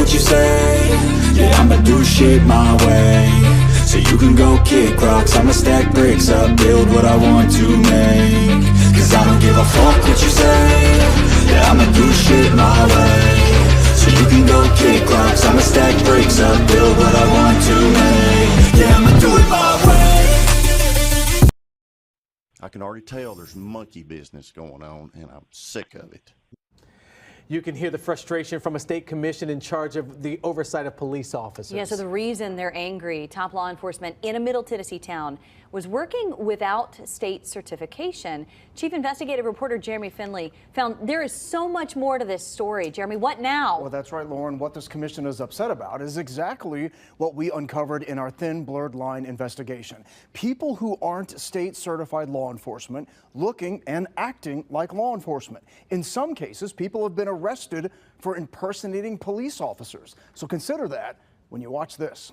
what you say. Yeah, I'ma do shit my way. So you can go kick rocks, I'ma stack bricks up, build what I want to make. Cause I don't give a fuck what you say. Yeah, I'ma do shit my way. So you can go kick rocks, I'ma stack bricks up, build what I want to make. Yeah, I'ma do it my way. I can already tell there's monkey business going on, and I'm sick of it. You can hear the frustration from a state commission in charge of the oversight of police officers. Yeah, so the reason they're angry, top law enforcement in a Middle Tennessee town was working without state certification. Chief investigative reporter Jeremy Finley found there is so much more to this story. Jeremy, what now? Well, that's right, Lauren. What this commission is upset about is exactly what we uncovered in our thin blurred line investigation. People who aren't state certified law enforcement looking and acting like law enforcement. In some cases, people have been arrested for impersonating police officers. So consider that when you watch this.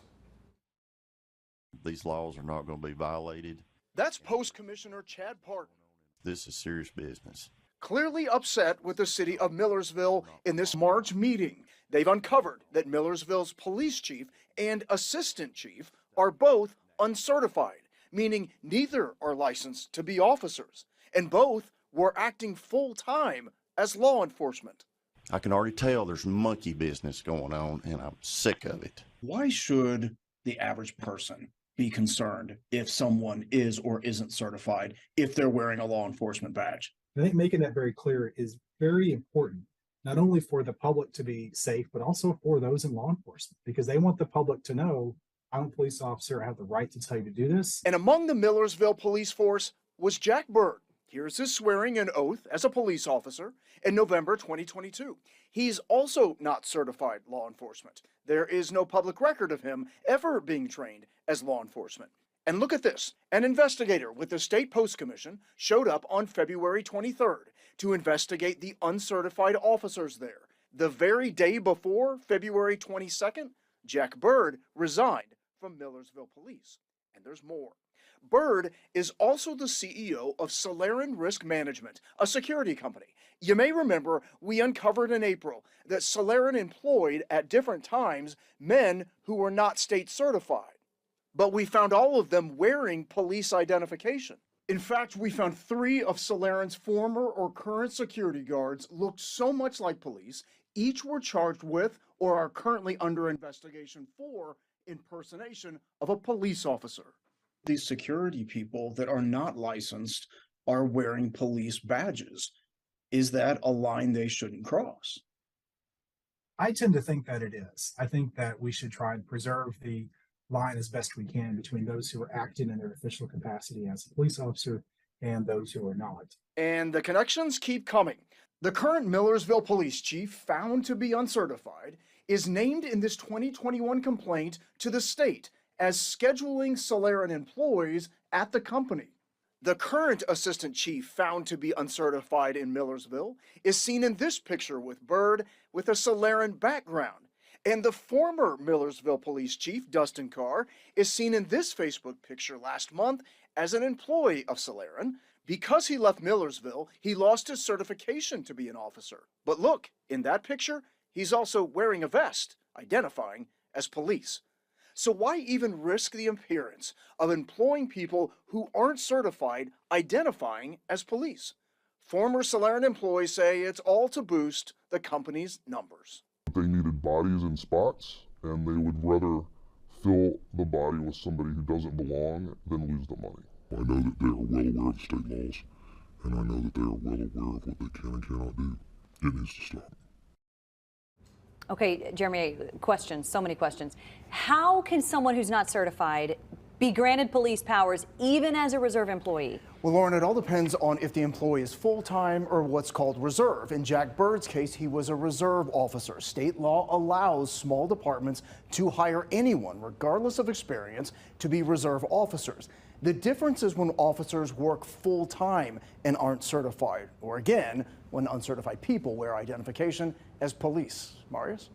These laws are not going to be violated. That's Post Commissioner Chad Parton. This is serious business. Clearly upset with the city of Millersville in this March meeting. They've uncovered that Millersville's police chief and assistant chief are both uncertified, meaning neither are licensed to be officers, and both were acting full-time as law enforcement. I can already tell there's monkey business going on, and I'm sick of it. Why should the average person be concerned if someone is or isn't certified if they're wearing a law enforcement badge? I think making that very clear is very important, not only for the public to be safe, but also for those in law enforcement, because they want the public to know, I'm a police officer, I have the right to tell you to do this. And among the Millersville police force was Jack Bird. Here's his swearing in oath as a police officer in November 2022. He's also not certified law enforcement. There is no public record of him ever being trained as law enforcement. And look at this. An investigator with the State Post Commission showed up on February 23rd to investigate the uncertified officers there. The very day before, February 22nd, Jack Bird resigned from Millersville Police. And there's more. Bird is also the CEO of Solaren Risk Management, a security company. You may remember we uncovered in April that Solaren employed at different times men who were not state certified. But we found all of them wearing police identification. In fact, we found 3 of Solaren's former or current security guards looked so much like police, each were charged with or are currently under investigation for impersonation of a police officer. These security people that are not licensed are wearing police badges. Is that a line they shouldn't cross? I tend to think that it is. I think that we should try and preserve the line as best we can between those who are acting in their official capacity as a police officer and those who are not. And the connections keep coming. The current Millersville police chief, found to be uncertified, is named in this 2021 complaint to the state as scheduling Solaren employees at the company. The current assistant chief, found to be uncertified in Millersville, is seen in this picture with Bird with a Solaren background. And the former Millersville police chief, Dustin Carr, is seen in this Facebook picture last month as an employee of Solaren. Because he left Millersville, he lost his certification to be an officer. But look, in that picture, he's also wearing a vest, identifying as police. So why even risk the appearance of employing people who aren't certified identifying as police? Former Solaren employees say it's all to boost the company's numbers. They needed bodies in spots, and they would rather fill the body with somebody who doesn't belong than lose the money. I know that they are well aware of the state laws, and I know that they are well aware of what they can and cannot do. It needs to stop. Okay, Jeremy, questions, so many questions. How can someone who's not certified be granted police powers even as a reserve employee? Well, Lauren, it all depends on if the employee is full-time or what's called reserve. In Jack Bird's case, he was a reserve officer. State law allows small departments to hire anyone, regardless of experience, to be reserve officers. The difference is when officers work full-time and aren't certified, or again, when uncertified people wear identification as police. Marius?